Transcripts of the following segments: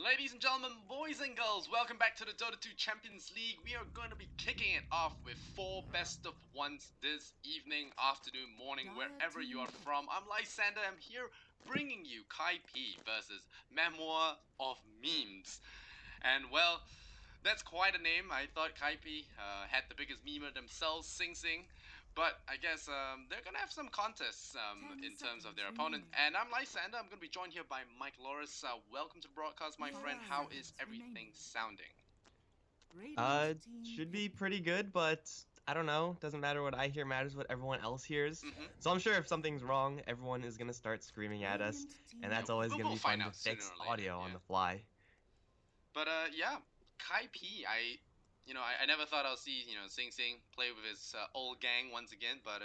Ladies and gentlemen, boys and girls, welcome back to the Dota 2 Champions League. We are going to be kicking it off with 4 best of 1s this evening, afternoon, morning, wherever you are from. I'm Lysander, I'm here bringing you Kaipi versus Memoir of Memes. And well, that's quite a name. I thought Kaipi had the biggest memer themselves, Sing Sing. But I guess they're going to have some contests in terms of their opponent. And I'm Lysander. I'm going to be joined here by Mike Loris. Welcome to the broadcast, my friend. How is everything sounding? Uh, should be pretty good, but I don't know. Doesn't matter what I hear, matters what everyone else hears. Mm-hmm. So I'm sure if something's wrong, everyone is gonna start screaming at us, and Yeah, that's always gonna we'll be find fun to out sooner fix or later. audio on Yeah. the fly. But yeah, Kai P. I never thought I'll see Sing Sing play with his old gang once again. But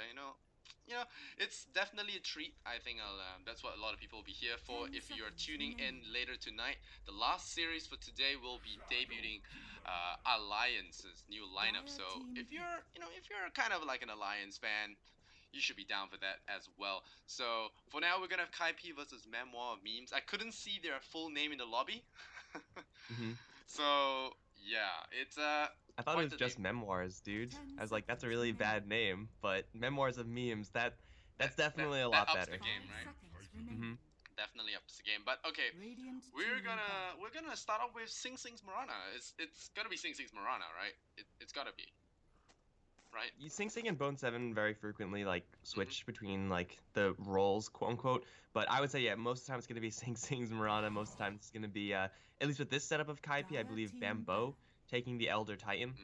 it's definitely a treat. I think that's what a lot of people will be here for. If you are tuning in later tonight, the last series for today will be debuting Alliance's new lineup. So if you're kind of like an Alliance fan, you should be down for that as well. So for now, we're gonna have Kai P versus Memoir of Memes. I couldn't see their full name in the lobby. hmm So yeah, it's I thought it quite was the just name. memoirs, dude. I was like, that's a really bad name, but memoirs of memes, That that's that definitely a that lot ups the better. game, right? hmm Definitely ups the game. But okay, we're gonna start off with Sing Sing's Marana. It's gonna be Sing Sing's Marana, right? It's gotta be, right? You Sing Sing and Bone Seven very frequently like Mm-hmm. switch between like the roles, quote unquote. But I would say yeah, most of the time it's gonna be Sing Sing's Mirana. Most of the time it's gonna be at least with this setup of Kaipi, I believe Bambo taking the Elder Titan.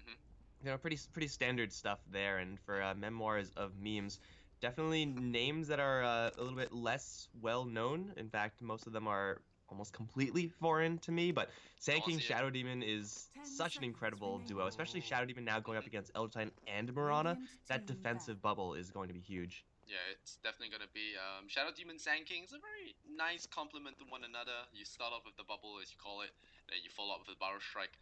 Mm-hmm. Pretty standard stuff there. And for memoirs of memes, definitely names that are a little bit less well known. In fact, most of them are almost completely foreign to me. But Sand I want King to see it. Shadow Demon is such an incredible duo, especially Shadow Demon now going up Mhm. against Elder Titan and Mirana. That defensive bubble is going to be huge. Yeah, it's definitely gonna be Shadow Demon Sand King is a very nice complement to one another. You start off with the bubble, as you call it, then you follow up with the Barrow Strike,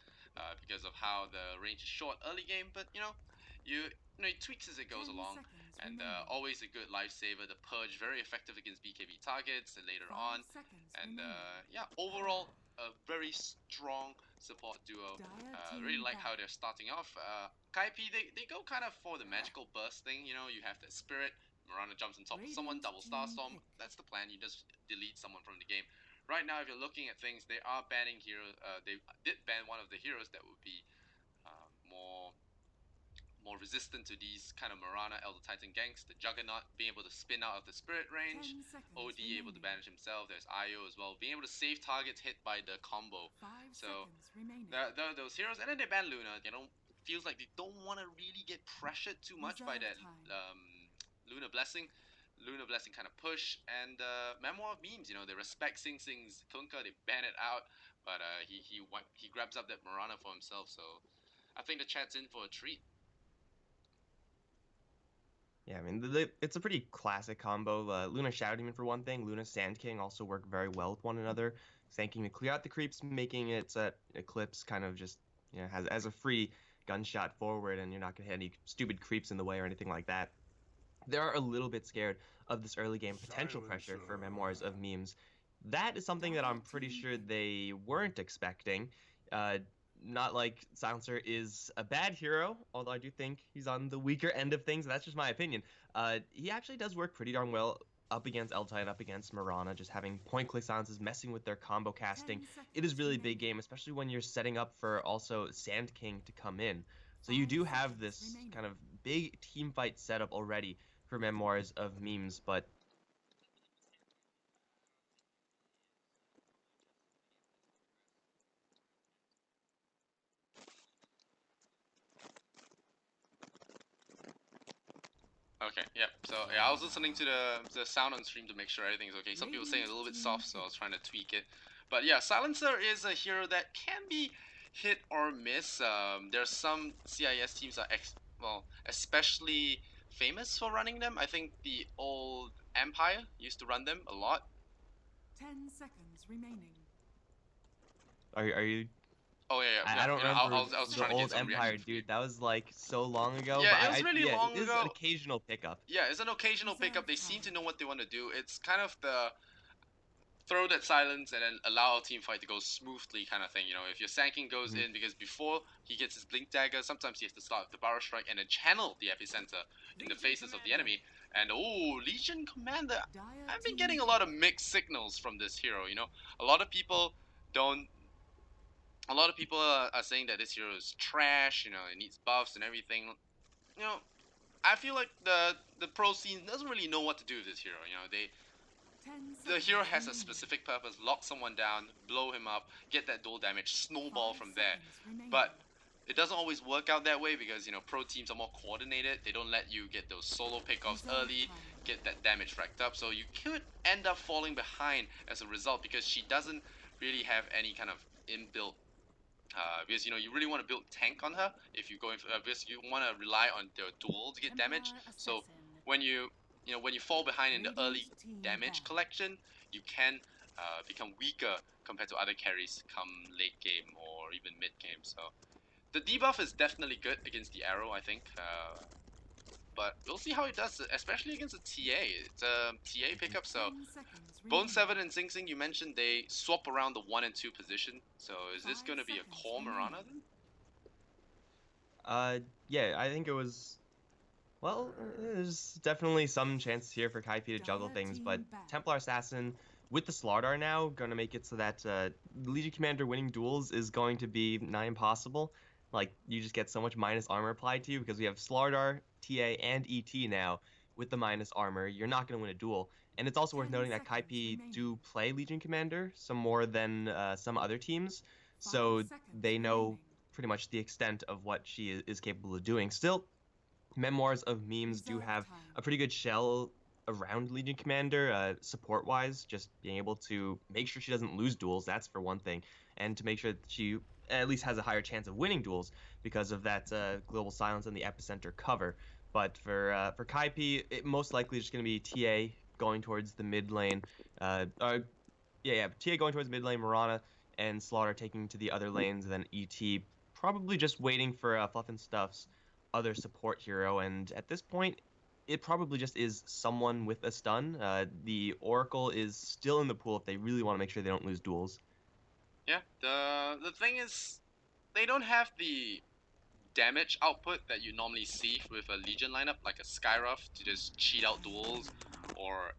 because of how the range is short early game. But you it tweaks as it goes along, and always a good lifesaver. The Purge very effective against BKB targets, and later on, and yeah, overall a very strong support duo. Really like how they're starting off. Kaipi, they go kind of for the magical burst thing. You have the spirit. Miranda jumps on top of someone, double star storm. That's the plan. You just delete someone from the game. Right now, if you're looking at things, they are banning hero. They did ban one of the heroes that would be more resistant to these kind of Mirana Elder Titan ganks. The Juggernaut being able to spin out of the spirit range. OD able to banish himself. There's IO as well, being able to save targets hit by the combo. So there are those heroes, and then they ban Luna. Feels like they don't want to really get pressured too much by that Luna Blessing. Luna Blessing kind of push, and Memoir of Memes, they respect Sing Sing's Kunkka, they ban it out, but he grabs up that Mirana for himself, so I think the chat's in for a treat. Yeah, I mean, it's a pretty classic combo. Luna Shadow Demon for one thing, Luna Sand King also work very well with one another. Sand King to clear out the creeps, making its Eclipse kind of just has as a free gunshot forward, and you're not gonna hit any stupid creeps in the way or anything like that. They are a little bit scared of this early game potential pressure for Memoirs of Memes. That is something that I'm pretty sure they weren't expecting. Uh, Not like Silencer is a bad hero, although I do think he's on the weaker end of things. That's just my opinion. He actually does work pretty darn well up against Eltai and up against Mirana, just having point click silences, messing with their combo casting. It is really big game, especially when you're setting up for also Sand King to come in. So you do have this kind of big team fight setup already for Memoirs of Memes, but Okay, yeah. So yeah, I was listening to the sound on stream to make sure everything's okay. Some people saying it's a little bit soft, so I was trying to tweak it. But yeah, Silencer is a hero that can be hit or miss. There's some CIS teams are especially famous for running them. I think the old Empire used to run them a lot. are you Oh yeah, yeah, I yeah. don't remember I was the trying to get old some reaction Empire, for you. dude. That was like so long ago, Yeah, but it was really yeah, it long is an ago. occasional pickup. Yeah, it's an occasional pickup. They seem to know what they want to do. It's kind of throw that silence and then allow our team fight to go smoothly, kind of thing. You know, if your Sand King goes Mhm. in, because before he gets his Blink Dagger, sometimes he has to start with the Barrel Strike and then channel the epicenter in the faces of the enemy. And oh, Legion Commander, I've been getting a lot of mixed signals from this hero. You know, a lot of people don't. A lot of people are saying that this hero is trash. You know, it needs buffs and everything. You know, I feel like the pro scene doesn't really know what to do with this hero. You know, the hero has a specific purpose: lock someone down, blow him up, get that dual damage, snowball from there. But it doesn't always work out that way because pro teams are more coordinated. They don't let you get those solo pickoffs early, get that damage racked up. So you could end up falling behind as a result because she doesn't really have any kind of inbuilt because you really want to build tank on her if you go in because you want to rely on the duel to get damage. So when you fall behind in the early damage collection, you can become weaker compared to other carries come late game or even mid game. So the debuff is definitely good against the arrow, I think. But we'll see how it does, especially against a TA. It's a TA pickup, so Bone 7 and Sing Sing, you mentioned they swap around the 1 and 2 position. So is this going to be a core Mirana then? Yeah, I think it was. Well, there's definitely some chance here for Kaipi to juggle things, but Templar Assassin with the Slardar now going to make it so that Legion Commander winning duels is going to be nigh impossible. Like, you just get so much minus armor applied to you because we have Slardar, TA, and ET now with the minus armor. You're not going to win a duel. And it's also worth noting that Kaipi do play Legion Commander some more than some other teams, so they know pretty much the extent of what she is capable of doing. Still, Memoirs of Memes do have a pretty good shell around Legion Commander, support wise, just being able to make sure she doesn't lose duels, that's for one thing, and to make sure that she at least has a higher chance of winning duels because of that global silence and the epicenter cover. But for Kaipi, it most likely is just going to be TA going towards the mid lane. TA going towards mid lane, Mirana and Slaughter taking to the other lanes, and then ET probably just waiting for Fluff and Stuff's other support hero. And at this point, it probably just is someone with a stun. The Oracle is still in the pool if they really want to make sure they don't lose duels. Yeah, the thing is, they don't have the damage output that you normally see with a Legion lineup, like a Skyruff to just cheat out duels, or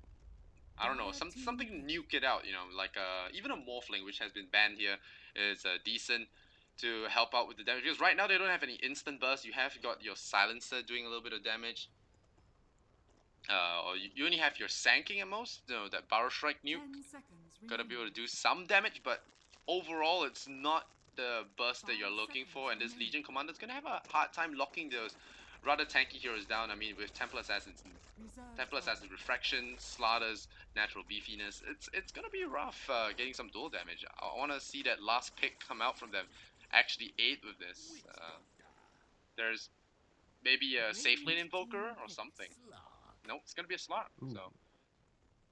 I don't know, something nuke it out. Like even a Morphling, which has been banned here, is decent to help out with the damage. Because right now they don't have any instant burst. You have got your Silencer doing a little bit of damage. Or you only have your Sanking at most. That Barrel Strike nuke. Gotta be able to do some damage, but overall it's not the burst that you're looking for. And this Legion Commander is gonna have a hard time locking those rather tanky heroes down. I mean, with Templar Assassins Refraction, Slaughter's natural beefiness, it's gonna be rough getting some dual damage. I want to see that last pick come out from them actually aid with this. There's maybe a safe lane invoker or something. No, it's gonna be a Slaughter. Ooh, So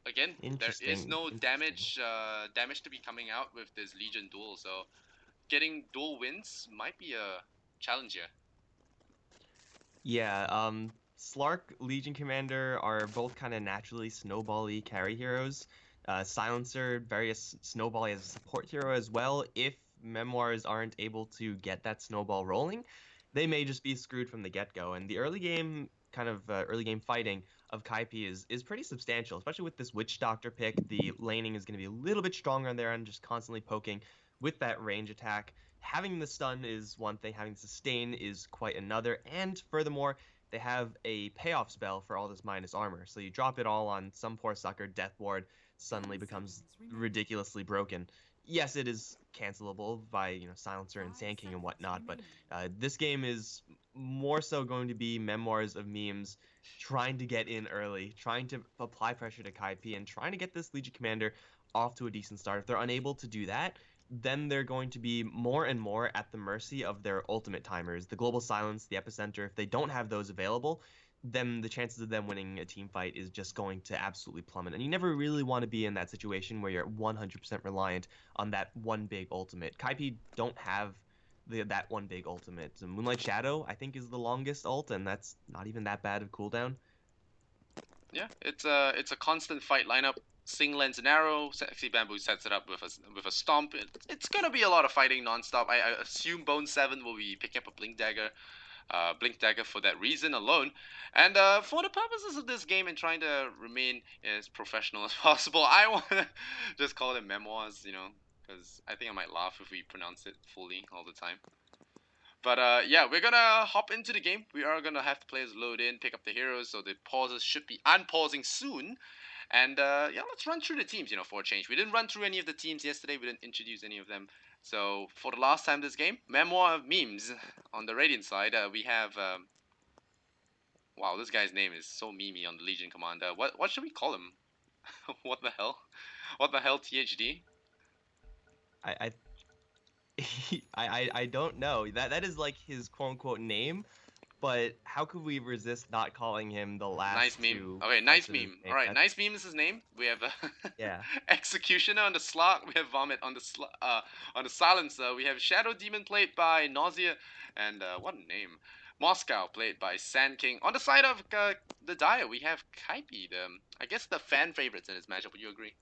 again, there is interesting. no Interesting. damage to be coming out with this Legion duel. So getting dual wins might be a challenge here. Yeah, Slark, Legion Commander are both kind of naturally snowbally carry heroes. Silencer, various snowbally as a support hero as well. If Memoirs aren't able to get that snowball rolling, they may just be screwed from the get-go. And the early game early game fighting of Kaipi is pretty substantial, especially with this Witch Doctor pick. The laning is going to be a little bit stronger on their end, just constantly poking with that range attack. Having the stun is one thing, having the sustain is quite another, and furthermore, they have a payoff spell for all this minus armor. So you drop it all on some poor sucker, Death Ward suddenly becomes ridiculously broken. Yes, it is cancelable by Silencer and Sand King and whatnot, but this game is more so going to be Memoirs of Memes trying to get in early, trying to apply pressure to Kaipi, and trying to get this Legion Commander off to a decent start. If they're unable to do that, then they're going to be more and more at the mercy of their ultimate timers, the global silence, the epicenter. If they don't have those available, then the chances of them winning a team fight is just going to absolutely plummet. And you never really want to be in that situation where you're 100% reliant on that one big ultimate. Kaipi don't have that one big ultimate. So Moonlight Shadow, I think, is the longest ult, and that's not even that bad of cooldown. Yeah, it's a constant fight lineup. Sing lends an arrow. Sexy Bamboo sets it up with a stomp. It's gonna be a lot of fighting nonstop. I assume Bone 7 will be picking up a Blink Dagger for that reason alone. And for the purposes of this game and trying to remain as professional as possible, I want to just call it memoirs, because I think I might laugh if we pronounce it fully all the time. But yeah, we're gonna hop into the game. We are gonna have the players load in, pick up the heroes, so the pauses should be unpausing soon. And yeah, let's run through the teams, for a change. We didn't run through any of the teams yesterday. We didn't introduce any of them. So for the last time this game, Memoir of Memes. On the Radiant side, we have wow, this guy's name is so memey on the Legion Commander. What should we call him? What the hell? What the hell, THD? I I don't know. That is like his quote unquote name, but how could we resist not calling him the last Nice meme. two Okay, parts nice of his meme. name? All right, nice meme is his name. We have Yeah. Executioner on the slot. We have Vomit on the silencer. We have Shadow Demon played by Nausea, and what a name. Moscow played by Sand King. On the side of the Dire, we have Kaipi, I guess the fan favorites in this matchup. Would you agree?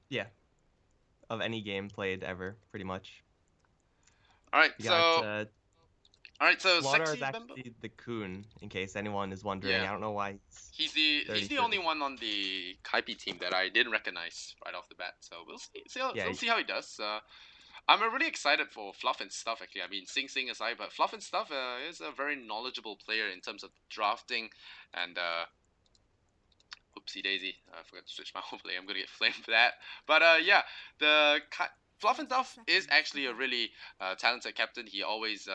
Yeah. Of any game played ever, pretty much. All right, We so got all right, so Slaughter Sexy is Bimbo. actually the Coon, in case anyone is wondering. Yeah. I don't know why He's the 33. only one on the Kaipi team that I didn't recognize right off the bat. So we'll Yeah, we'll see how he does. I'm really excited for Fluff and Stuff actually. I mean, Sing aside, but Fluff and Stuff is a very knowledgeable player in terms of drafting and oopsie daisy, I forgot to switch my overlay. I'm gonna get flamed for that. But yeah, Fluff and Stuff is actually a really talented captain. He always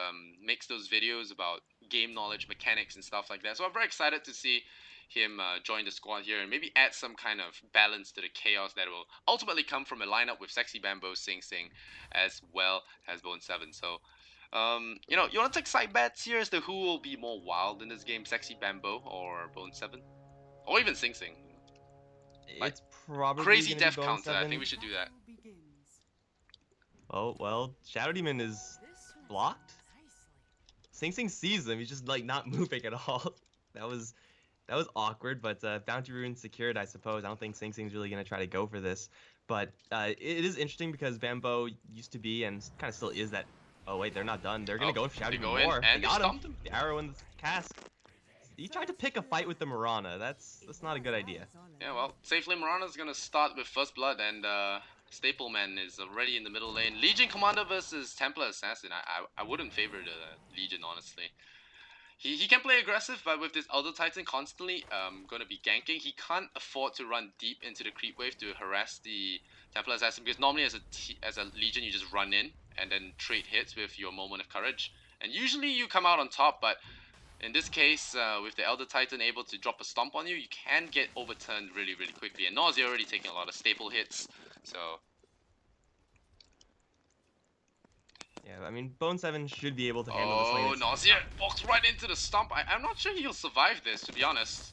makes those videos about game knowledge, mechanics, and stuff like that. So I'm very excited to see him join the squad here and maybe add some kind of balance to the chaos that will ultimately come from a lineup with Sexy Bamboo, Sing as well as Bone 7. So, you want to take side bets here as to who will be more wild in this game, Sexy Bamboo or Bone 7? Or even Sing. Like, it's probably crazy gonna be death Bone counter. 7. I think we should do that. Oh well, Shadow Demon is blocked. Sing sees him. He's just like not moving at all. That was awkward, but Bounty Rune secured, I suppose. I don't think Sing's really gonna try to go for this, but it is interesting because Bambo used to be and kind of still is that. Oh wait, they're not done. They're gonna go for Shadow They Demon go in more. and They they got stomped him. The arrow in the cask. He tried to pick a fight with the Marana. That's not a good idea. Yeah, well, Safely Marana's gonna start with First Blood, and Stapleman is already in the middle lane. Legion Commander versus Templar Assassin. I wouldn't favor the Legion, honestly. He can play aggressive, but with this Elder Titan constantly gonna be ganking, he can't afford to run deep into the creep wave to harass the Templar Assassin, because normally as a Legion you just run in and then trade hits with your Moment of Courage, and usually you come out on top, but in this case, with the Elder Titan able to drop a stomp on you, you can get overturned really, really quickly. And Nausea already taking a lot of staple hits, so... Yeah, I mean, Bone 7 should be able to handle this lane. Oh, Nausea walks right into the stomp. I'm not sure he'll survive this, to be honest.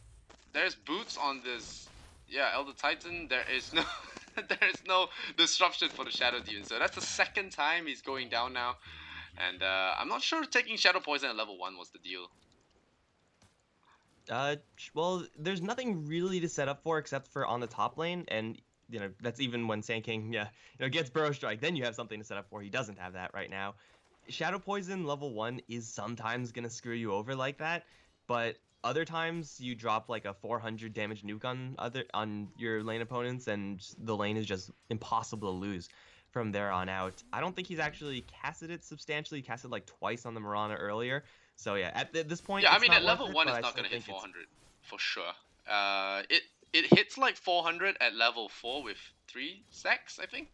There's boots on this... Yeah, Elder Titan, there is no... there is no disruption for the Shadow Demon. So that's the second time he's going down now. And I'm not sure taking Shadow Poison at level 1 was the deal. Well, there's nothing really to set up for except for on the top lane, and that's even when Sand King, gets Burrow Strike. Then you have something to set up for. He doesn't have that right now. Shadow Poison level 1 is sometimes gonna screw you over like that, but other times you drop like a 400 damage nuke on your lane opponents, and the lane is just impossible to lose from there on out. I don't think he's actually casted it substantially. He casted like twice on the Marana earlier. So yeah, at this point, yeah, I mean, at level 1 it's not gonna hit 400 for sure. It hits like 400 at level 4 with 3 stacks, I think.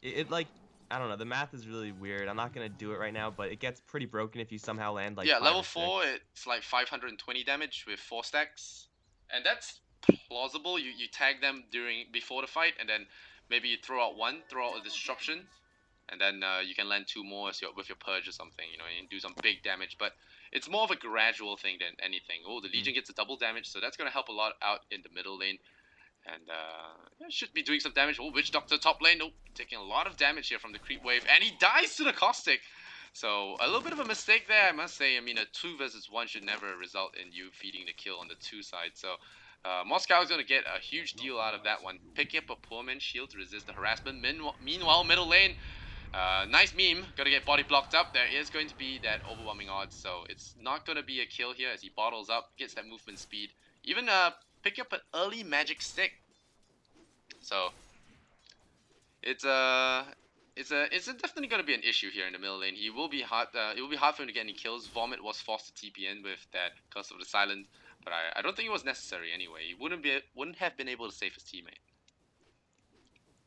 It like, I don't know, the math is really weird. I'm not gonna do it right now, but it gets pretty broken if you somehow land like yeah, 5 level or 6. 4 it's like 520 damage with 4 stacks, and that's plausible. You tag them before the fight, and then maybe you throw out a disruption, and then you can land 2 more with your purge or something, and do some big damage. But it's more of a gradual thing than anything. Oh, the Legion gets a double damage, so that's gonna help a lot out in the middle lane. And yeah, should be doing some damage. Oh, Witch Doctor top lane. Oh, taking a lot of damage here from the creep wave, and he dies to the caustic. So a little bit of a mistake there, I must say. I mean, a 2 versus 1 should never result in you feeding the kill on the 2 side. So Moscow is going to get a huge deal out of that one. Pick up a poor man's shield to resist the harassment. Meanwhile, middle lane, nice meme. Gonna get body blocked up. There is going to be that overwhelming odds, so it's not gonna be a kill here as he bottles up, gets that movement speed. Even pick up an early magic stick. So it's definitely gonna be an issue here in the middle lane. He will be hard. It will be hard for him to get any kills. Vomit was forced to TP in with that Curse of the Silent, but I don't think it was necessary anyway. He wouldn't have been able to save his teammate.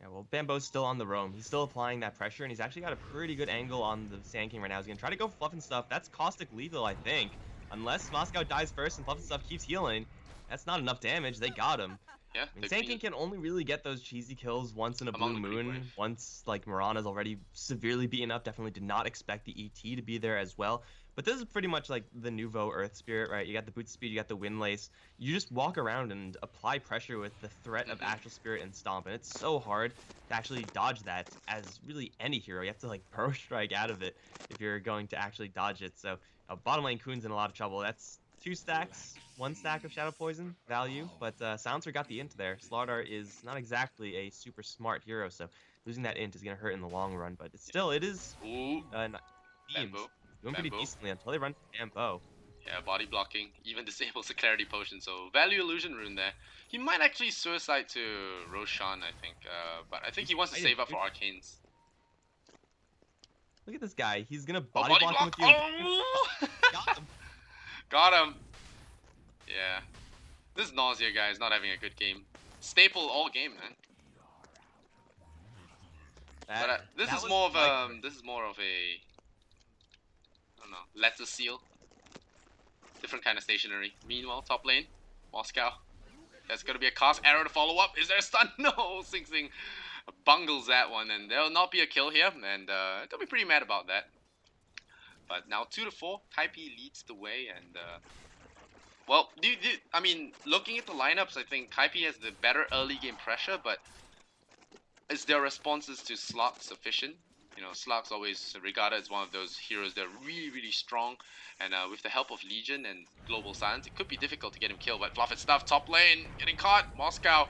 Yeah, well, Bambo's still on the roam. He's still applying that pressure, and he's actually got a pretty good angle on the Sand King right now. He's going to try to go Fluff and Stuff. That's caustic lethal, I think. Unless Moscow dies first and Fluff and Stuff keeps healing, that's not enough damage. They got him. Yeah, I mean, Sand King can only really get those cheesy kills once in a blue moon. Once, like, Mirana's already severely beaten up. Definitely did not expect the ET to be there as well. But this is pretty much like the nouveau Earth Spirit, right? You got the boot speed, you got the Windlace. You just walk around and apply pressure with the threat of Astral Spirit and Stomp. And it's so hard to actually dodge that as really any hero. You have to, like, Burrow Strike out of it if you're going to actually dodge it. So bottom lane Kuhn's in a lot of trouble. That's 2 stacks, 1 stack of Shadow Poison value. But Silencer got the int there. Slardar is not exactly a super smart hero, so losing that int is going to hurt in the long run. But still, it is doing pretty decently until they run Bambo. Yeah, body blocking, even disables the clarity potion, so value illusion rune there. He might actually suicide to Roshan, I think, but I think he wants to save up for arcanes. Look at this guy, he's gonna body block him with you. Oh! Got him. Got him. Yeah. This Nausea guy is not having a good game. Staple all game, man. But this is more of a I don't know, letter seal. Different kind of stationary. Meanwhile, top lane, Moscow. There's gonna be a cast arrow to follow up. Is there a stun? No, Sing Sing bungles that one, and there'll not be a kill here, and they'll be pretty mad about that. But now 2-4, Kaipi leads the way, and well, I mean, looking at the lineups, I think Kaipi has the better early game pressure, but is their responses to Slot sufficient? You know, Slug's always regarded as one of those heroes that are really, really strong. And with the help of Legion and Global Silence, it could be difficult to get him killed. But Fluff and Stuff, top lane, getting caught. Moscow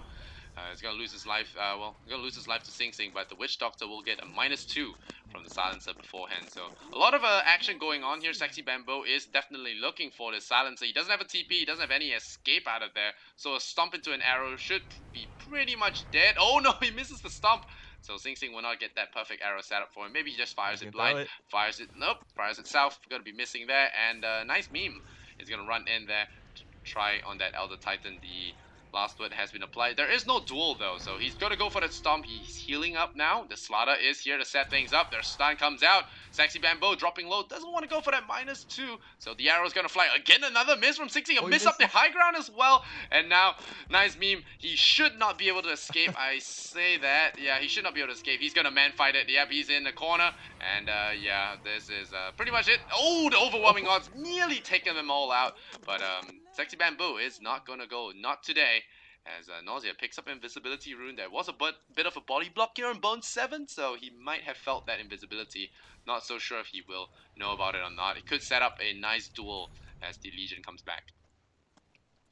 is going to lose his life. Well, going to lose his life to Sing Sing, but the Witch Doctor will get a -2 from the Silencer beforehand. So a lot of action going on here. Sexy Bambo is definitely looking for the Silencer. He doesn't have a TP. He doesn't have any escape out of there. So a stomp into an arrow should be pretty much dead. Oh no, he misses the stomp. So Sing Sing will not get that perfect arrow set up for him. Maybe he just fires it blind. Fires it, nope, fires it south. Gonna be missing there. And nice meme. He's gonna run in there to try on that Elder Titan. The last word has been applied. There is no duel though, so he's gonna go for that stomp. He's healing up now. The Slaughter is here to set things up. Their stun comes out. Sexy Bambo dropping low. Doesn't want to go for that -2. So the arrow's gonna fly. Again, another miss from Sing Sing. A miss up the high ground as well. And now, nice meme. He should not be able to escape. I say that. Yeah, he should not be able to escape. He's gonna man fight it. Yep, he's in the corner. And yeah, this is pretty much it. Oh, the overwhelming odds nearly taking them all out. But Sexy Bamboo is not gonna go. Not today. As Nausea picks up Invisibility Rune. There was a bit of a body block here on Bone 7, so he might have felt that invisibility. Not so sure if he will know about it or not. It could set up a nice duel as the Legion comes back.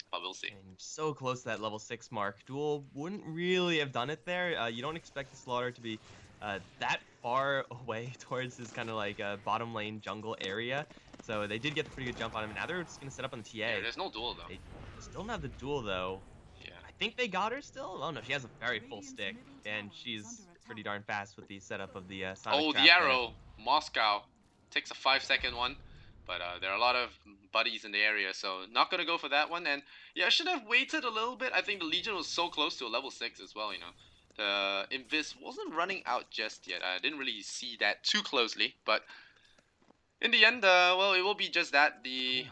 But we'll see. And so close to that level 6 mark. Duel wouldn't really have done it there. You don't expect the Slaughter to be that far away towards this kind of like bottom lane jungle area. So they did get the pretty good jump on him. And now they're just going to set up on the TA. Yeah, there's no duel though. They still don't have the duel though. I think they got her still. Oh no, she has a very full stick, and she's pretty darn fast with the setup of the Sonic Trap the arrow. There. Moscow takes a 5-second one, but there are a lot of buddies in the area, so not gonna go for that one. And yeah, I should have waited a little bit. I think the Legion was so close to a level 6 as well. You know, the Invis wasn't running out just yet. I didn't really see that too closely, but in the end, well, it will be just that. The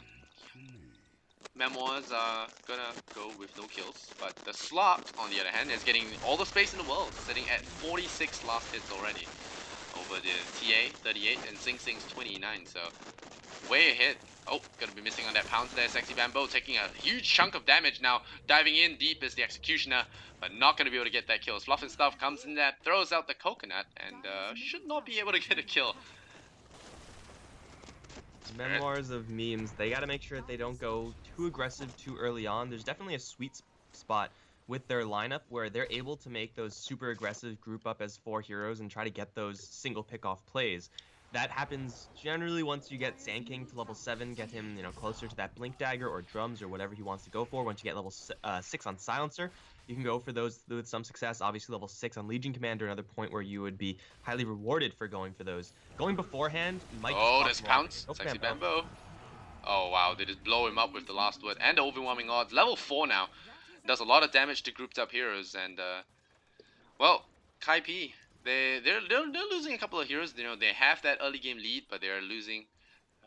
Memoirs are gonna go with no kills, but the Slot, on the other hand, is getting all the space in the world, sitting at 46 last hits already over the TA 38 and Sing Sing's 29, so way ahead. Oh, gonna be missing on that pounce there. Sexy Bambo taking a huge chunk of damage now. Diving in deep is the Executioner, but not gonna be able to get that kill. Fluff and Stuff comes in there, throws out the coconut, and should not be able to get a kill. Memoirs of Memes, they got to make sure that they don't go too aggressive too early on. There's definitely a sweet spot with their lineup where they're able to make those super aggressive group up as 4 heroes and try to get those single pick-off plays. That happens generally once you get Sand King to level 7, get him, closer to that Blink Dagger or Drums or whatever he wants to go for. Once you get level 6 on Silencer, you can go for those with some success. Obviously, level 6 on Legion Commander, another point where you would be highly rewarded for going for those. Going beforehand might just There's cost them a lot. Pounce. Sexy Bambo. Oh wow, they just blow him up with the last word and the overwhelming odds. Level 4 now. Does a lot of damage to grouped up heroes, and well, Kaipi, they're losing a couple of heroes. They have that early game lead, but they're losing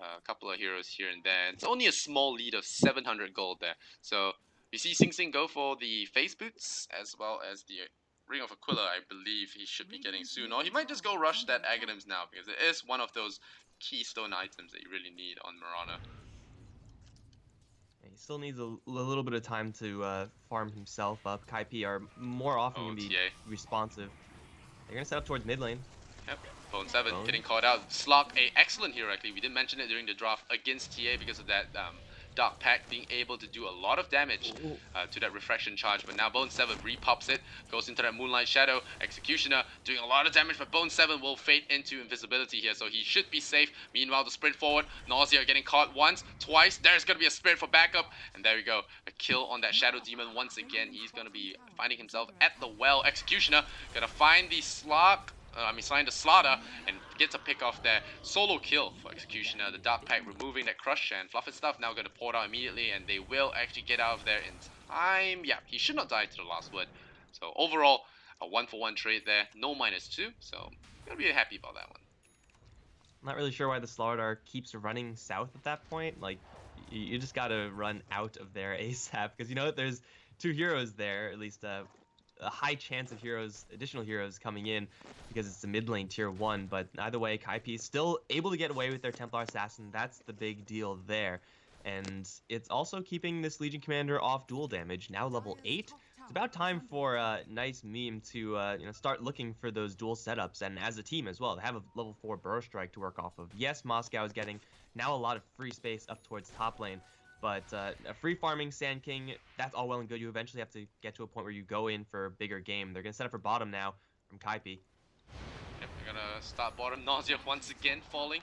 a couple of heroes here and there. It's only a small lead of 700 gold there. So we see Sing Sing go for the face boots as well as the Ring of Aquila. I believe he should be getting soon, or he might just go rush that Aghanims now because it is one of those keystone items that you really need on Mirana. He still needs a little bit of time to farm himself up. Kaipi are more often going to be responsive. They're going to set up towards mid lane. Yep, Bone 7 getting caught out. Slok, a excellent hero actually. We didn't mention it during the draft against TA because of that Dark Pact being able to do a lot of damage to that Refraction charge. But now Bone 7 repops it, goes into that Moonlight Shadow. Executioner doing a lot of damage, but Bone 7 will fade into invisibility here, so he should be safe. Meanwhile, the sprint forward, Nausea getting caught once, twice. There's going to be a sprint for backup, and there we go. A kill on that Shadow Demon once again. He's going to be finding himself at the well. Executioner going to find the Slok. Find the Slaughter and gets a pick off there. Solo kill for Executioner. The Dark Pact removing that Crush, and Fluff and Stuff now going to port out immediately, and they will actually get out of there in time. Yeah, he should not die to the last word. So overall, a 1-for-1 trade there. No -2, so gonna be happy about that one. I'm not really sure why the Slaughter keeps running south at that point. Like, you just gotta run out of there ASAP, because there's 2 heroes there, at least a high chance of additional heroes coming in because it's the mid lane tier 1, but either way, Kaipi is still able to get away with their Templar Assassin. That's the big deal there, and it's also keeping this Legion Commander off dual damage, now level 8. It's about time for Nice Meme to start looking for those dual setups, and as a team as well, to have a level 4 Burrow Strike to work off of. Yes, Moscow is getting now a lot of free space up towards top lane, but a free farming Sand King, that's all well and good. You eventually have to get to a point where you go in for a bigger game. They're going to set up for bottom now from Kaipi. Yep, they're going to start bottom. Nausea once again falling.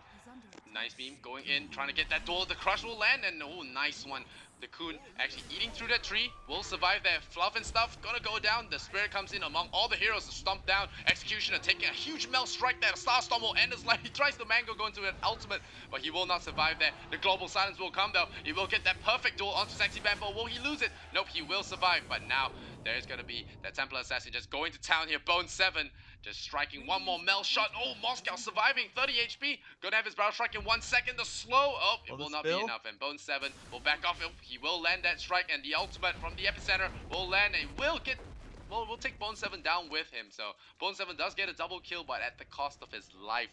Nice Meme going in, trying to get that duel. The Crush will land, and nice one. The Coon actually eating through that tree, will survive that. Fluff and Stuff gonna go down. The Spirit comes in among all the heroes to stomp down. Executioner taking a huge melt strike there. Starstorm will end his life. He tries to Mango go into an ultimate, but he will not survive there. The Global Silence will come though. He will get that perfect duel onto Sexy Bambo. Will he lose it? Nope, he will survive, but now there's gonna be that Templar Assassin just going to town here. Bone 7 just striking one more melt shot. Moscow surviving, 30 HP. Gonna have his Barrel Strike in 1 second. The slow, it will not be enough, and Bone 7 will back off. He will land that strike, and the ultimate from the epicenter will land, and will get, we'll take Bone 7 down with him. So Bone 7 does get a double kill, but at the cost of his life.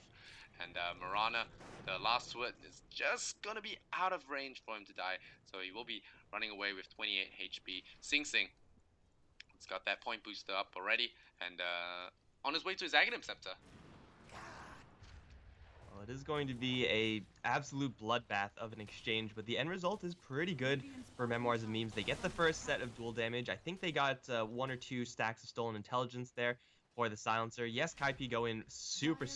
And Mirana, the last word, is just gonna be out of range for him to die, so he will be running away with 28 HP. Sing Sing, he's got that point booster up already, and on his way to his Aghanim Scepter. Well, it is going to be a absolute bloodbath of an exchange, but the end result is pretty good for Memoirs of Memes. They get the first set of dual damage. I think they got 1 or 2 stacks of Stolen Intelligence there for the Silencer. Yes, Kaipi go in super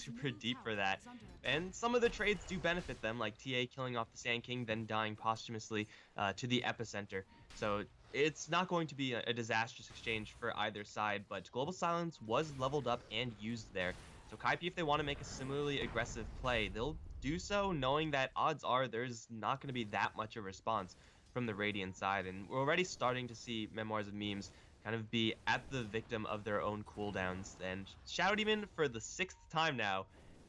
deep for that, and some of the trades do benefit them, like TA killing off the Sand King, then dying posthumously to the epicenter. So it's not going to be a disastrous exchange for either side, but Global Silence was leveled up and used there. So Kaipi, if they want to make a similarly aggressive play, they'll do so knowing that odds are there's not going to be that much of a response from the Radiant side, and we're already starting to see Memoirs of Memes kind of be at the victim of their own cooldowns, and Shadow Demon, for the 6th time now,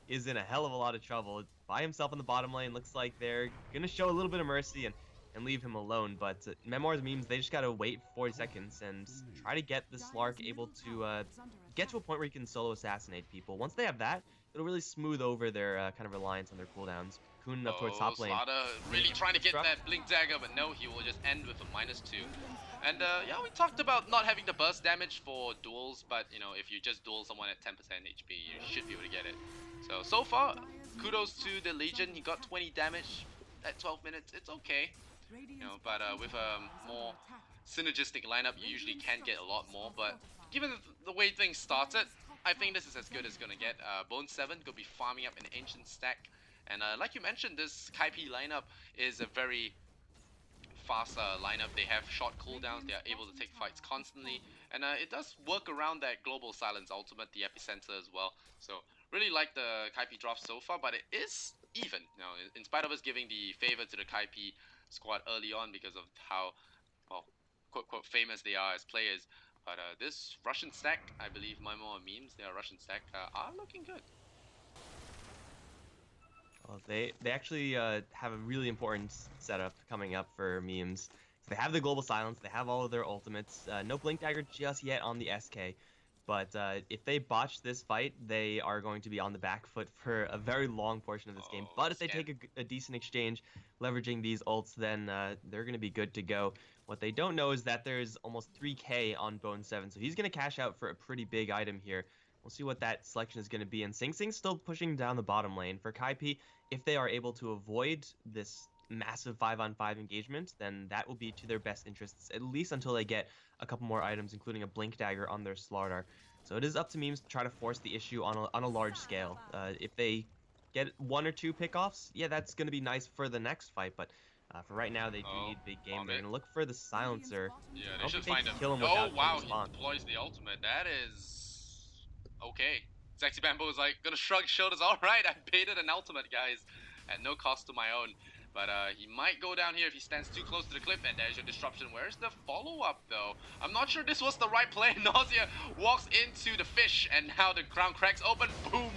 is in a hell of a lot of trouble. By himself in the bottom lane, looks like they're going to show a little bit of mercy and leave him alone, but Memoirs Memes, they just gotta wait 40 seconds and try to get the Slark able to get to a point where he can solo assassinate people. Once they have that, it'll really smooth over their kind of reliance on their cooldowns. Kun up towards top lane. Slaughter really trying to get that Blink Dagger, but no, he will just end with a -2. And yeah, we talked about not having the burst damage for duels, but if you just duel someone at 10% HP, you should be able to get it. So far, kudos to the Legion. He got 20 damage at 12 minutes, it's okay. But with a more synergistic lineup, you usually can get a lot more. But given the way things started, I think this is as good as gonna get. Bone 7 gonna be farming up an ancient stack, and like you mentioned, this Kaipi lineup is a very fast lineup. They have short cooldowns. They are able to take fights constantly, and it does work around that global silence ultimate, the epicenter as well. So really like the Kaipi draft so far, but it is even. In spite of us giving the favor to the Kaipi squad early on because of how, well, quote quote famous they are as players. But this Russian stack, I believe, Mimo and Memes, they are Russian stack, are looking good. Well, they actually have a really important setup coming up for memes. So they have the global silence, they have all of their ultimates. No blink dagger just yet on the SK, but if they botch this fight, they are going to be on the back foot for a very long portion of this game. But if they take a decent exchange, leveraging these ults, then they're going to be good to go. What they don't know is that there's almost 3k on Bone 7, so he's going to cash out for a pretty big item here. We'll see what that selection is going to be. And Sing Sing's still pushing down the bottom lane. For Kaipi, if they are able to avoid this massive 5-on-5 engagement, then that will be to their best interests, at least until they get a couple more items, including a Blink Dagger on their Slardar. So it is up to memes to try to force the issue on a large scale. If they get 1 or 2 pickoffs, yeah, that's going to be nice for the next fight, but for right now, they do need big game. They're going to look for the silencer. Yeah, they should find him. Kill him Oh, without wow, he respawn. deploys the ultimate. That is... okay. Sexy Bamboo is like, gonna shrug his shoulders. Alright, I baited an ultimate, guys. At no cost to my own. But he might go down here if he stands too close to the cliff, and there's your disruption. Where's the follow-up, though? I'm not sure this was the right play. Nausea walks into the fish, and now the ground cracks open. Boom!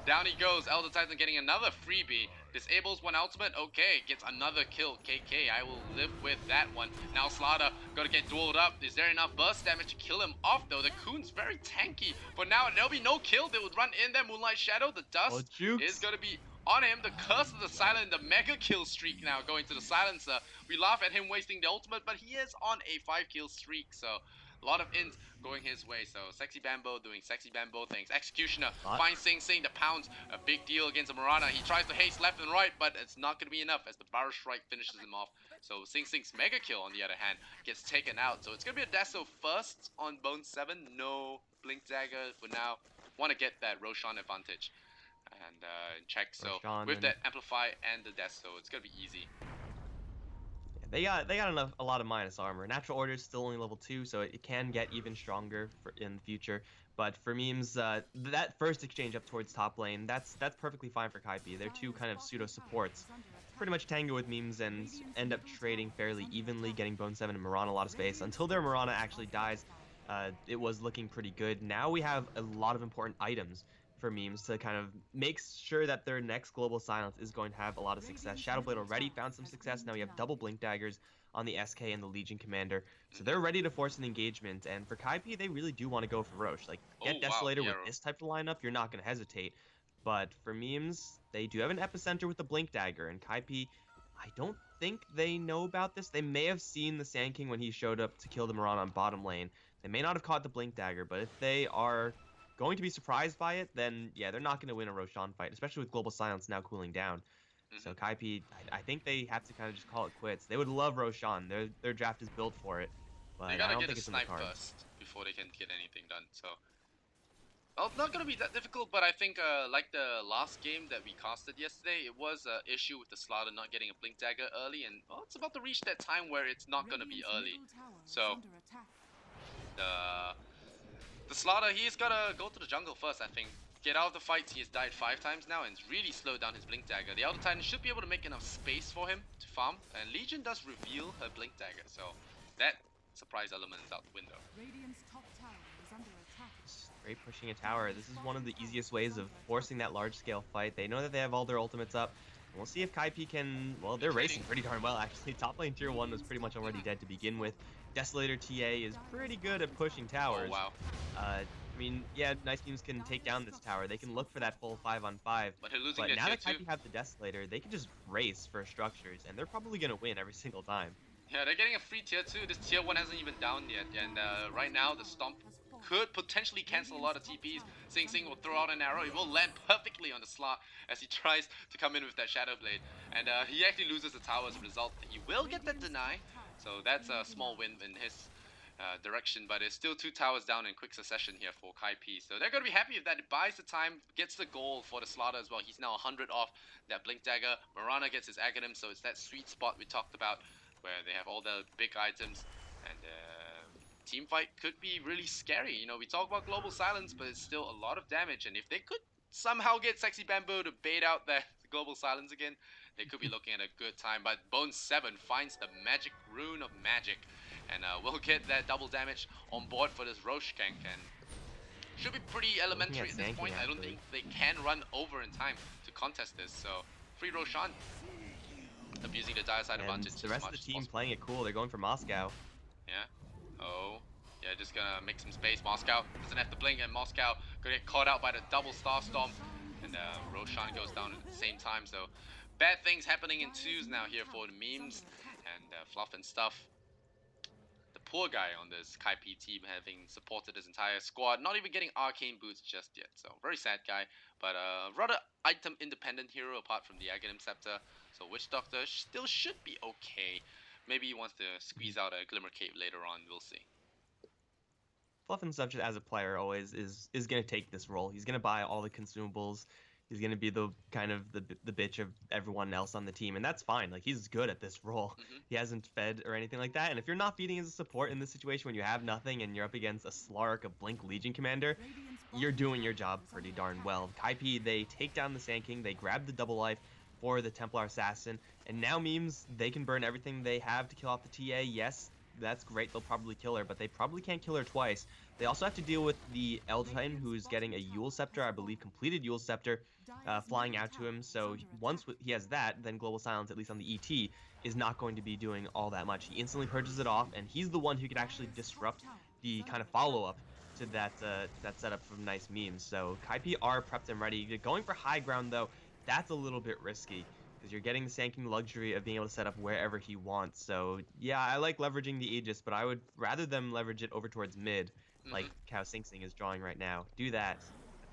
Down he goes. Elder Titan getting another freebie. Disables one ultimate. Okay, gets another kill. KK, I will live with that one. Now Slaughter gotta get dueled up. Is there enough burst damage to kill him off, though? The Coon's very tanky. For now, there'll be no kill. They would run in there. Moonlight Shadow. The dust is gonna be on him. The curse of the silent, the mega kill streak now going to the silencer. We laugh at him wasting the ultimate, but he is on a 5-kill streak, so a lot of int going his way. So Sexy Bambo doing Sexy Bambo things. Executioner finds Sing Sing, the pounds, a big deal against Marana. He tries to haste left and right, but it's not going to be enough as the Barrow Strike finishes him off. So Sing Sing's mega kill, on the other hand, gets taken out. So it's going to be a Deso first on Bone 7. No Blink Dagger for now. Want to get that Roshan advantage and check. So Roshan with that Amplify and the Deso, it's going to be easy. They got a lot of minus armor. Natural Order is still only level 2, so it can get even stronger in the future. But for memes, that first exchange up towards top lane, that's perfectly fine for Kaipi. They're two kind of pseudo supports. Pretty much tango with memes and end up trading fairly evenly, getting Bone 7 and Marana a lot of space. Until their Marana actually dies, it was looking pretty good. Now we have a lot of important items for memes to kind of make sure that their next global silence is going to have a lot of success. Shadowblade already found some success. Now we have double blink daggers on the SK and the Legion Commander. So they're ready to force an engagement. And for Kaipi, they really do want to go for Roche. Like, get Desolator with this type of lineup, you're not going to hesitate. But for memes, they do have an epicenter with the blink dagger. And Kaipi, I don't think they know about this. They may have seen the Sand King when he showed up to kill the Moran on bottom lane. They may not have caught the blink dagger, but if they are going to be surprised by it, then yeah, they're not going to win a Roshan fight, especially with Global Silence now cooling down. So Kaipi, I think they have to kind of just call it quits. They would love Roshan. Their draft is built for it, but they gotta I don't get think a it's in the snipe cards. first before they can get anything done. So, well, it's not gonna be that difficult, but I think like the last game that we casted yesterday, it was an issue with the Slaughter not getting a Blink Dagger early, and well, it's about to reach that time where it's not gonna be early. So the Slaughter, he's gotta go to the jungle first, I think. Get out of the fights. He has died 5 times now and it's really slowed down his Blink Dagger. The Elder Titan should be able to make enough space for him to farm, and Legion does reveal her Blink Dagger, so that surprise element is out the window. Straight pushing a tower. This is one of the easiest ways of forcing that large-scale fight. They know that they have all their ultimates up. We'll see if Kaipi can... Well, they're racing pretty darn well, actually. Top lane tier 1 was pretty much already dead to begin with. Desolator TA is pretty good at pushing towers. Oh, wow. I mean, yeah, nice teams can take down this tower. They can look for that full 5-on-5. But they're losing but their now tier that Kaipi have the Desolator, they can just race for structures, and they're probably going to win every single time. Yeah, they're getting a free tier 2. This tier 1 hasn't even down yet, and right now the Stomp could potentially cancel a lot of TPs. Sing Sing will throw out an arrow. It will land perfectly on the slot as he tries to come in with that Shadow Blade. And he actually loses the tower as a result. He will get that deny. So that's a small win in his direction, but it's still 2 towers down in quick succession here for Kaipi. So they're going to be happy with that. It buys the time, gets the goal for the Slaughter as well. He's now 100 off that Blink Dagger. Mirana gets his Aghanim, so it's that sweet spot we talked about where they have all the big items. And team fight could be really scary. You know, we talk about Global Silence, but it's still a lot of damage. And if they could somehow get Sexy Bamboo to bait out that Global Silence again, they could be looking at a good time. But Bone 7 finds the magic rune of magic. And we'll get that double damage on board for this Roche gank. And should be pretty elementary at this point. I don't think they can run over in time to contest this. So free Roshan abusing the dire side advantage. The rest of the team playing it cool. They're going for Moscow. Yeah. Oh. Yeah, just gonna make some space. Moscow doesn't have to blink, and Moscow gonna get caught out by the double Star Storm. And Roshan goes down at the same time. So bad things happening in twos now here for the memes and fluff and stuff. The poor guy on this Kaipi team having supported his entire squad, not even getting arcane boots just yet. So very sad guy, but rather item independent hero apart from the Aghanim Scepter. So Witch Doctor still should be okay. Maybe he wants to squeeze out a Glimmer Cape later on. We'll see. Fluff and Stuff as a player always is going to take this role. He's going to buy all the consumables. He's going to be the kind of the bitch of everyone else on the team, and that's fine. Like, he's good at this role. He hasn't fed or anything like that, and if you're not feeding as a support in this situation when you have nothing and you're up against a Slark, a Blink Legion commander, you're doing your job pretty darn well. Kaipi, they take down the Sand King, they grab the double life for the Templar Assassin, and now memes, they can burn everything they have to kill off the TA. Yes, that's great, they'll probably kill her, but they probably can't kill her twice. They also have to deal with the Elder Titan, who's getting a Yule Scepter, I believe completed Yule Scepter, flying out to him. So once he has that, then Global Silence, at least on the ET, is not going to be doing all that much. He instantly purges it off, and he's the one who can actually disrupt the kind of follow-up to that setup from nice memes. So Kaipi are prepped and ready. Going for high ground, though, that's a little bit risky, because you're getting the Sand King luxury of being able to set up wherever he wants. So yeah, I like leveraging the Aegis, but I would rather them leverage it over towards mid, like how Sing Sing is drawing right now. Do that.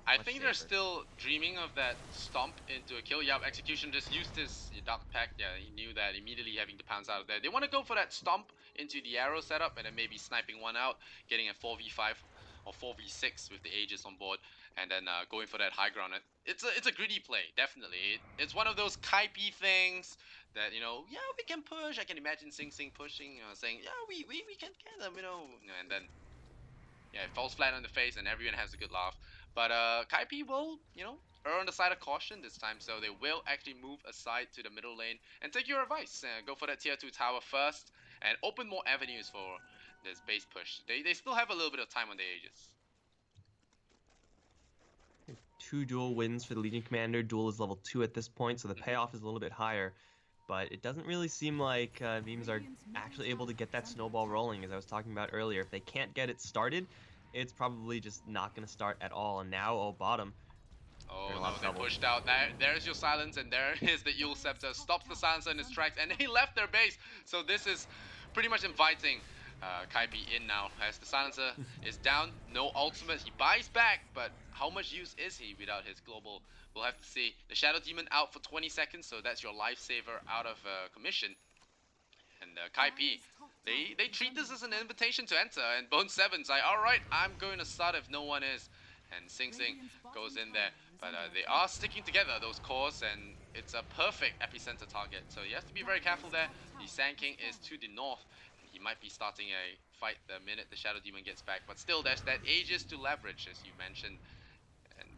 I think they're still dreaming of that stomp into a kill. Yeah, Execution just used his Dark Pact. Yeah, he knew that immediately, having to pounce out of there. They want to go for that stomp into the arrow setup and then maybe sniping one out, getting a 4v5 or 4v6 with the Aegis on board, and then going for that high ground. It's a greedy play, definitely. It's one of those Kaipi things that, you know, yeah, we can push. I can imagine Sing Sing pushing, saying, yeah, we can get them, you know, and then yeah, it falls flat on the face and everyone has a good laugh. But Kaipi will, you know, err on the side of caution this time, so they will actually move aside to the middle lane and take your advice. Go for that tier 2 tower first and open more avenues for this base push. They still have a little bit of time on the Aegis. 2 duel wins for the Legion Commander. Duel is level 2 at this point, so the payoff is a little bit higher. But it doesn't really seem like memes are actually able to get that snowball rolling, as I was talking about earlier. If they can't get it started, it's probably just not going to start at all. And now, oh, bottom. Oh, no, they pushed out. There's your silence, and there is the Yule Scepter. Stops the silencer in his tracks, and they left their base. So this is pretty much inviting Kaipi in now, as the silencer is down. No ultimate. He buys back, but how much use is he without his global? We'll have to see. The Shadow Demon out for 20 seconds, so that's your lifesaver out of commission. And Kaipi, they treat this as an invitation to enter, and Bone 7's like, alright, I'm going to start if no one is. And Sing Sing goes in there, but they are sticking together, those cores, and it's a perfect epicenter target. So you have to be very careful there. The Sand King is to the north. He might be starting a fight the minute the Shadow Demon gets back, but still there's that Aegis to leverage, as you mentioned. And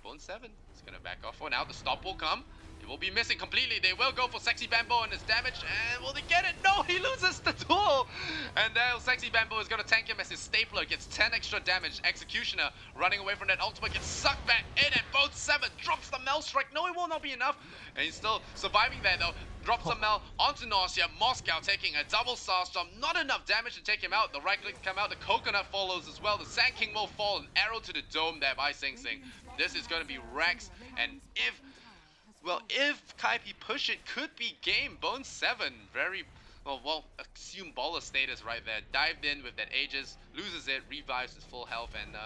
Bone 7 is going to back off for now. The stop will come. It will be missing completely. They will go for Sexy Bamboo and his damage. And will they get it? No, he loses the duel. And now Sexy Bamboo is going to tank him as his stapler gets 10 extra damage. Executioner running away from that ultimate gets sucked back in, and Bone 7 drops the Mel Strike. No, it will not be enough. And he's still surviving there though. Drops a Mel onto Nausea. Moscow taking a double Starstorm. Not enough damage to take him out. The right click come out. The Coconut follows as well. The Sand King will fall. An arrow to the dome there by Sing Sing. This is going to be Rex. And if Kaipi push it, could be game. Bone 7, very Well, assume baller status right there. Dived in with that Aegis, loses it, revives his full health, and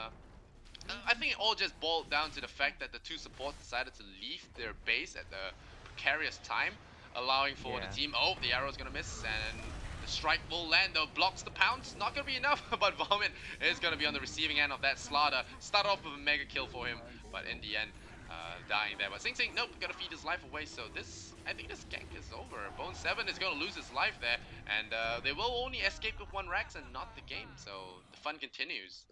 I think it all just boiled down to the fact that the two supports decided to leave their base at the precarious time, allowing for the Yeah. team. Oh, the arrow's gonna miss, and the strike will land though. Blocks the pounce, not gonna be enough, but Vomit is gonna be on the receiving end of that slaughter. Start off with a mega kill for him, but in the end, dying there. But Sing Sing, nope, gotta feed his life away. So I think this gank is over. Bone 7 is gonna lose his life there, and they will only escape with one Rex and not the game. So the fun continues.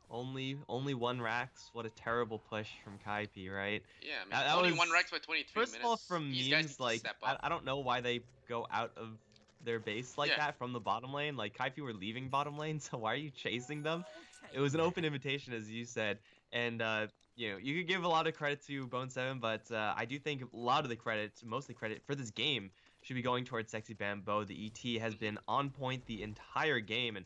Only one Rax. What a terrible push from Kaipi, right? Yeah, I mean, That only one was Rex by 23 first of all minutes. from These guys memes. need to Like step I, up. I don't know why they go out of their base like Yeah. that from the bottom lane. Like Kaipi were leaving bottom lane, so why are you chasing them? It was an open invitation, as you said, and you could give a lot of credit to Bone Seven, but I do think a lot of the credit, mostly credit for this game, should be going towards Sexy Bambo. The ET has been on point the entire game, and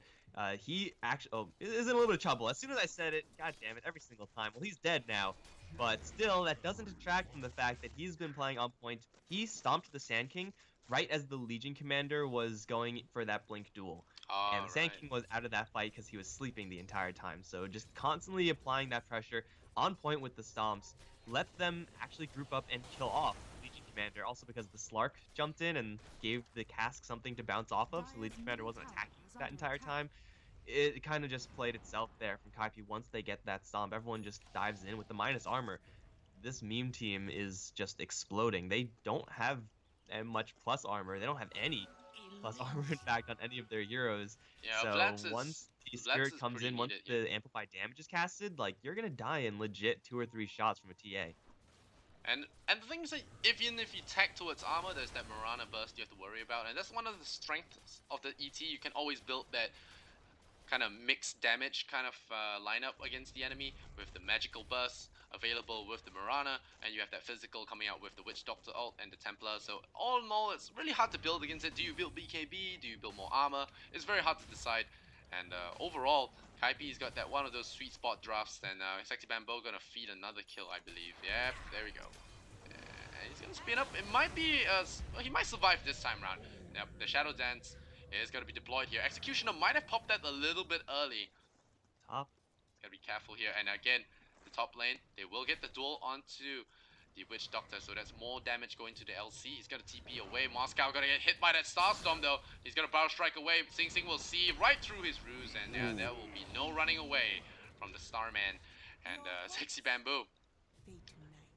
he actually is in a little bit of trouble. As soon as I said it, god damn it, every single time. Well, he's dead now, but still, that doesn't detract from the fact that he's been playing on point. He stomped the Sand King right as the Legion Commander was going for that Blink duel. And All the Sand right. King was out of that fight because he was sleeping the entire time. So just constantly applying that pressure on point with the stomps, let them actually group up and kill off Legion Commander. Also because the Slark jumped in and gave the cask something to bounce off of, so Legion Commander wasn't attacking that entire time. It kind of just played itself there from Kaipi. Once they get that stomp, everyone just dives in with the minus armor. This meme team is just exploding. They don't have much plus armor. They don't have any plus armor, in fact, on any of their heroes. Yeah, So once the Vlads spirit is comes pretty in, once needed. Yeah. the amplified damage is casted, like you're gonna die in legit 2 or 3 shots from a TA. And the thing is that even if you tech towards armor, there's that Marana burst you have to worry about, and that's one of the strengths of the ET. You can always build that kind of mixed damage kind of lineup against the enemy with the magical bursts available with the Marana, and you have that physical coming out with the Witch Doctor ult and the Templar. So all in all, it's really hard to build against it. Do you build BKB? Do you build more armor? It's very hard to decide. And overall, Kaipi's got that one of those sweet spot drafts, and Sexy Bambo gonna feed another kill, I believe. Yep, there we go. And he's gonna spin up. It might be, well, he might survive this time round. Yep, the Shadow Dance is gonna be deployed here. Executioner might have popped that a little bit early. Top. Gotta be careful here. And again, the top lane, they will get the duel onto the Witch Doctor, so that's more damage going to the LC. He's gonna TP away. Moscow gonna get hit by that Starstorm though. He's gonna Barrel Strike away. Sing Sing will see right through his ruse, and yeah, there will be no running away from the Starman. And Sexy Bamboo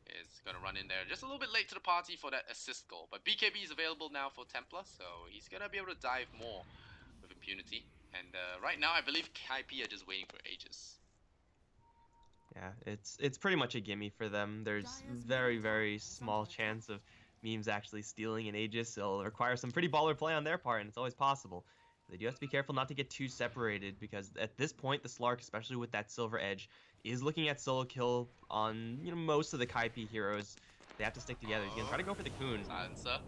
is gonna run in there just a little bit late to the party for that assist goal. But BKB is available now for Templar, so he's gonna be able to dive more with impunity. And right now, I believe Kaipi are just waiting for ages. Yeah, it's pretty much a gimme for them. There's very small chance of memes actually stealing an Aegis. It'll require some pretty baller play on their part, and it's always possible. They do have to be careful not to get too separated because at this point, the Slark, especially with that Silver Edge, is looking at solo kill on most of the Kaipi heroes. They have to stick together. He's gonna try to go for the Kun. Silencer.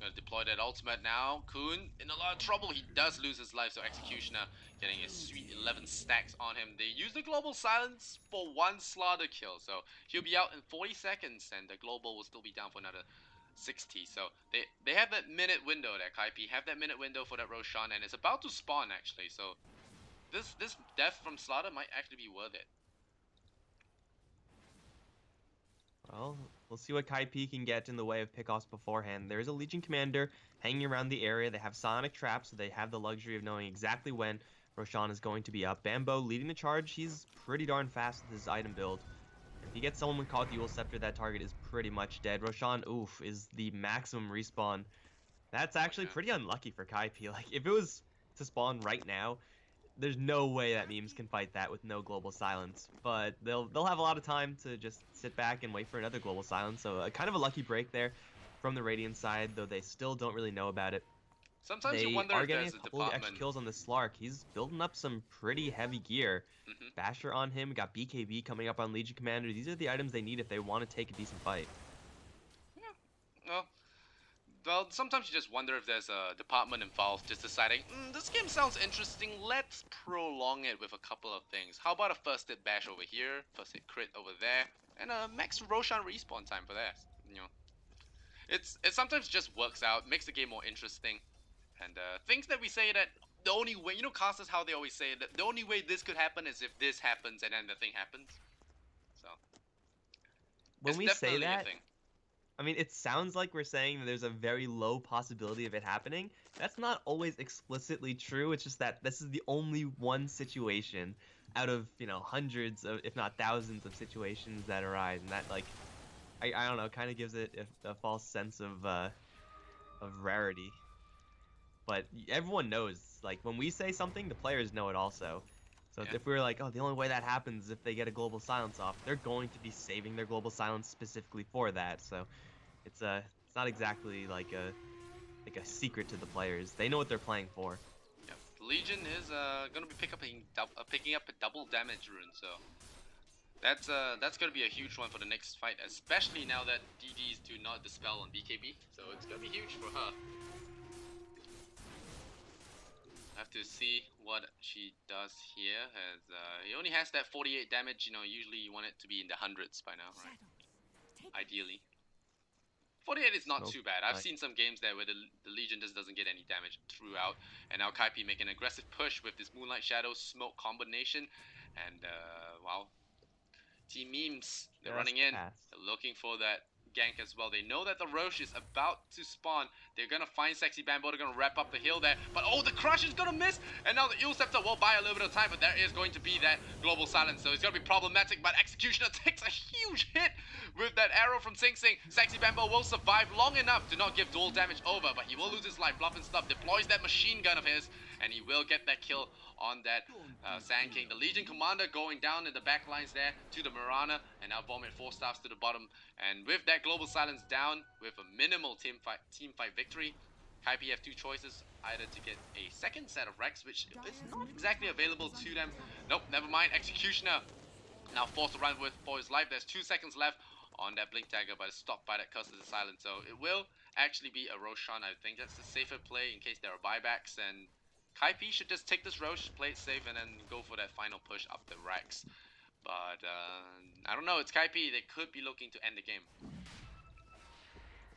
Gonna deploy that ultimate now. Kun in a lot of trouble. He does lose his life, so Executioner getting a sweet 11 stacks on him. They use the Global Silence for one slaughter kill, so he'll be out in 40 seconds, and the Global will still be down for another 60. So they have that minute window, that Kaipi have that minute window for that Roshan, and it's about to spawn actually. So this death from slaughter might actually be worth it. Well, we'll see what Kaipi can get in the way of pickoffs beforehand. There is a Legion Commander hanging around the area. They have Sonic Traps, so they have the luxury of knowing exactly when Roshan is going to be up. Bambo leading the charge. He's pretty darn fast with his item build. If he gets someone with Call Dual Scepter, that target is pretty much dead. Roshan, oof, is the maximum respawn. That's actually pretty unlucky for Kaipi. Like, if it was to spawn right now, there's no way that memes can fight that with no global silence. But they'll have a lot of time to just sit back and wait for another global silence. So kind of a lucky break there from the Radiant side, though they still don't really know about it. Sometimes you They wonder are if getting a there's a couple of extra department. kills on the Slark. He's building up some pretty heavy gear. Mm-hmm. Basher on him, got BKB coming up on Legion Commander. These are the items they need if they want to take a decent fight. Yeah. Well, sometimes you just wonder if there's a department involved just deciding, this game sounds interesting, let's prolong it with a couple of things. How about a first hit bash over here, first hit crit over there, and a max Roshan respawn time for that, it sometimes just works out, makes the game more interesting. And things that we say that the only way, casters, how they always say that the only way this could happen is if this happens and then the thing happens. So When it's we say definitely a that, thing. I mean, it sounds like we're saying that there's a very low possibility of it happening. That's not always explicitly true. It's just that this is the only one situation out of, hundreds of, if not thousands of situations that arise. And that, like, I don't know, kind of gives it a false sense of rarity. But everyone knows, like, when we say something, the players know it also. So Yeah. if we're like, oh, the only way that happens is if they get a global silence off, they're going to be saving their global silence specifically for that. So it's not exactly like a secret to the players. They know what they're playing for. Yep. The Legion is gonna be picking up a double damage rune, so that's gonna be a huge one for the next fight, especially now that DDs do not dispel on BKB. So it's gonna be huge for her. Have to see what she does here, as he only has that 48 damage. Usually you want it to be in the hundreds by now, right? Ideally. 48 is not Smoke. too bad. I've seen some games there where the Legion just doesn't get any damage throughout. And now Kaipi making an aggressive push with this Moonlight Shadow smoke combination. And, wow. Team Memes, they're Just running in. pass. They're looking for that gank as well. They know that the Roche is about to spawn. They're going to find Sexy Bambo. They're going to wrap up the hill there. But, oh, the Crush is going to miss. And now the Eel Scepter will buy a little bit of time. But there is going to be that global silence. So it's going to be problematic. But Executioner takes a huge hit with that arrow from Sing Sing. Sexy Bambo will survive long enough to not give dual damage over. But he will lose his life. Bluff and Stuff deploys that machine gun of his. And he will get that kill on that Sand King. The Legion Commander going down in the back lines there to the Mirana. And now Vomit 4 staffs to the bottom. And with that global silence down, with a minimal team fight victory, Kaipi have two choices, either to get a second set of Rex, which is not exactly available to them. Nope, never mind. Executioner now forced to run for his life. There's 2 seconds left on that Blink Dagger, but it's stopped by that Curse of the Silence. So it will actually be a Roshan. I think that's the safer play in case there are buybacks. And Kaipi should just take this Rosh, play it safe, and then go for that final push up the Rex. But I don't know. It's Kaipi. They could be looking to end the game.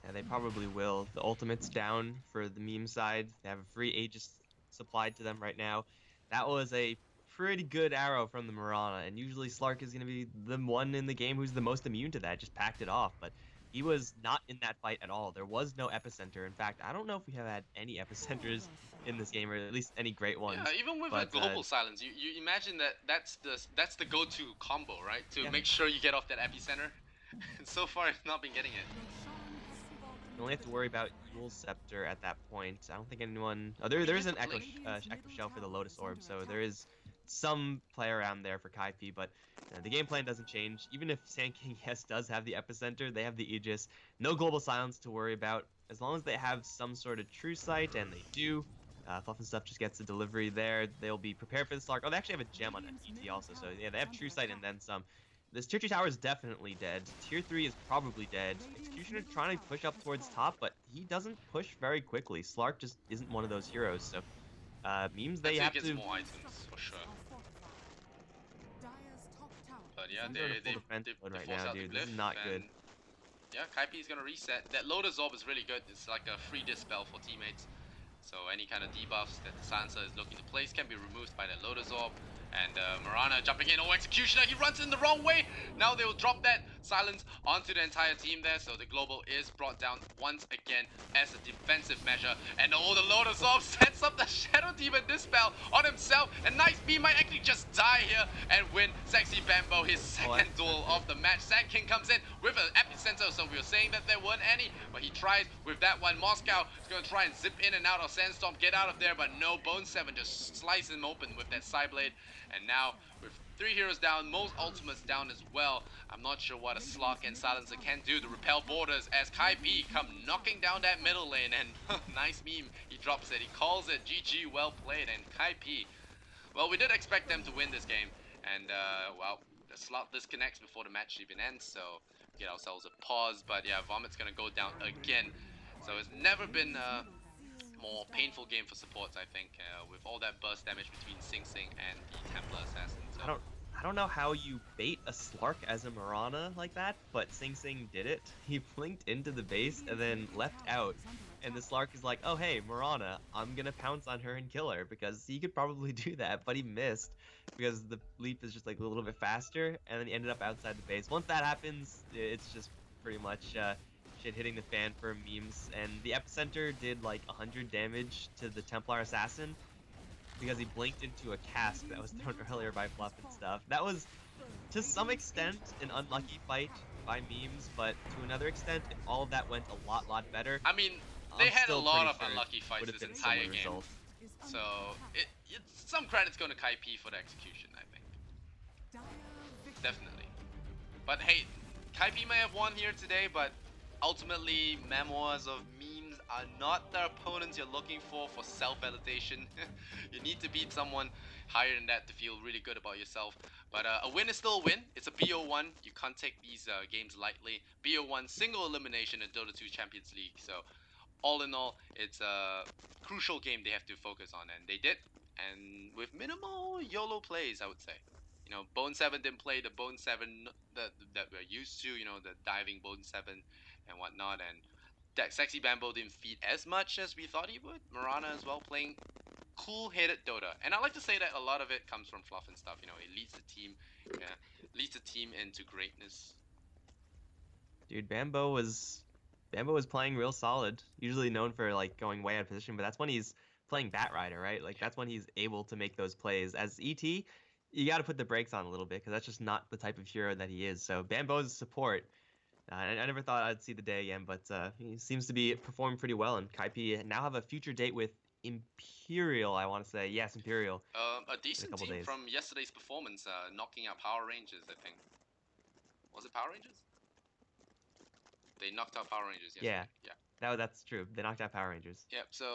Yeah, they probably will. The ultimate's down for the meme side. They have a free Aegis supplied to them right now. That was a pretty good arrow from the Mirana, and usually Slark is going to be the one in the game who's the most immune to that, just packed it off, but he was not in that fight at all. There was no epicenter. In fact, I don't know if we have had any epicenters in this game, or at least any great ones. Yeah, even with a global silence, you imagine that's the go-to combo, right? To make sure you get off that epicenter. And so far, I've not been getting it. You only have to worry about Eel Scepter at that point. I don't think anyone... Oh, there is an Echo Shell for the Lotus Orb, so there is some play around there for Kaipi, but the game plan doesn't change. Even if Sand King, yes, does have the Epicenter, they have the Aegis. No global silence to worry about. As long as they have some sort of true sight, and they do, Fluff and Stuff just gets the delivery there. They'll be prepared for the Slark. Oh, they actually have a gem on ET also, so yeah, they have true sight and then some. This Tier 2 tower is definitely dead. Tier 3 is probably dead. Executioner trying to push up towards top, but he doesn't push very quickly. Slark just isn't one of those heroes, so memes they have to... more items, for sure. But yeah, they right now, dude. This is not good. Yeah, Kaipi is gonna reset. That Lotus Orb is really good. It's like a free dispel for teammates. So any kind of debuffs that the Sansa is looking to place can be removed by that Lotus Orb. And Mirana jumping in. Oh, Executioner, he runs in the wrong way. Now they will drop that silence onto the entire team there. So the global is brought down once again as a defensive measure. And oh, the Lotus Orb sets up the Shadow Demon Dispel on himself. And Nice B might actually just die here and win Sexy Bambo his second duel of the match. Sand King comes in with an epicenter. So we were saying that there weren't any, but he tries with that one. Moscow is going to try and zip in and out of Sandstorm, get out of there, but no. Bone 7 just slices him open with that Psyblade. And now, with 3 heroes down, most ultimates down as well, I'm not sure what a Slark and Silencer can do to repel borders as Kaipi come knocking down that middle lane. And nice meme, he drops it, he calls it GG, well played. And Kaipi, well, we did expect them to win this game. And, well, the slot disconnects before the match even ends, so get ourselves a pause. But yeah, Vomit's gonna go down again. So it's never been more painful game for supports, I think, with all that burst damage between Sing Sing and the Templar Assassin. So. I don't know how you bait a Slark as a Mirana like that, but Sing Sing did it. He blinked into the base and then left out. And the Slark is like, oh, hey, Mirana, I'm gonna pounce on her and kill her because he could probably do that, but he missed because the leap is just like a little bit faster, and then he ended up outside the base. Once that happens, it's just pretty much shit hitting the fan for memes. And the epicenter did like 100 damage to the Templar Assassin because he blinked into a cask that was thrown earlier by Fluff and stuff. That was, to some extent, an unlucky fight by memes, but to another extent, if all of that went a lot better, I mean, they I'm had a still lot pretty of sure it unlucky would fights have this been a entire similar game. result. So, it's some credit's going to Kaipi for the execution, I think. Definitely. But hey, Kaipi may have won here today, but ultimately, memoirs of memes are not the opponents you're looking for self-validation. You need to beat someone higher than that to feel really good about yourself. But a win is still a win. It's a BO1. You can't take these games lightly. BO1 single elimination in Dota 2 Champions League. So all in all, it's a crucial game they have to focus on, and they did. And with minimal YOLO plays, I would say. You know, Bone 7 didn't play the Bone 7 that we're used to, you know, the diving Bone 7 and whatnot. And that Sexy Bambo didn't feed as much as we thought he would. Mirana as well, playing cool-headed Dota. And I like to say that a lot of it comes from Fluff and stuff. You know, it leads the team, leads the team into greatness. Dude, Bambo was playing real solid. Usually known for like going way out of position, but that's when he's playing Bat Rider, right? Like Yeah. that's when he's able to make those plays. As ET, you got to put the brakes on a little bit because that's just not the type of hero that he is. So Bambo's support. I never thought I'd see the day again, but he seems to be performing pretty well. And Kaipi now have a future date with Imperial, I want to say. Yes, Imperial. A In a decent couple team days. from yesterday's performance, knocking out Power Rangers, I think. Was it Power Rangers? They knocked out Power Rangers Yeah, yesterday. Yeah. that's true. They knocked out Power Rangers. Yep. So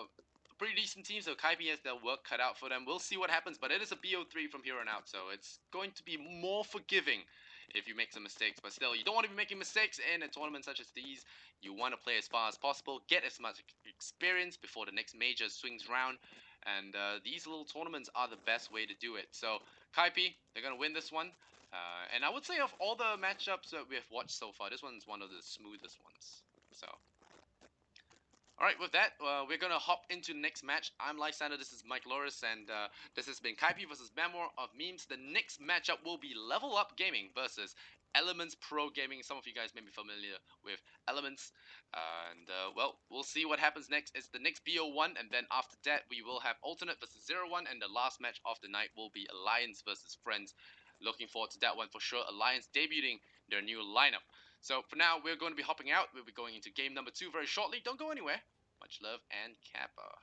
a pretty decent team. So Kaipi has their work cut out for them. We'll see what happens, but it is a BO3 from here on out, so it's going to be more forgiving if you make some mistakes. But still, you don't want to be making mistakes in a tournament such as these. You want to play as far as possible, get as much experience before the next major swings round. And these little tournaments are the best way to do it. So Kaipi, they're gonna win this one. And I would say of all the matchups that we have watched so far, this one's one of the smoothest ones. So alright, with that, we're gonna hop into the next match. I'm Lysander, this is Mike Loris, and this has been Kaipi versus Memoir of Memes. The next matchup will be Level Up Gaming versus Elements Pro Gaming. Some of you guys may be familiar with Elements. Well, we'll see what happens next. It's the next BO1, and then after that, we will have Alternate versus 0-1, and the last match of the night will be Alliance versus Friends. Looking forward to that one for sure. Alliance debuting their new lineup. So for now, we're going to be hopping out. We'll be going into game number 2 very shortly. Don't go anywhere. Much love and Kappa.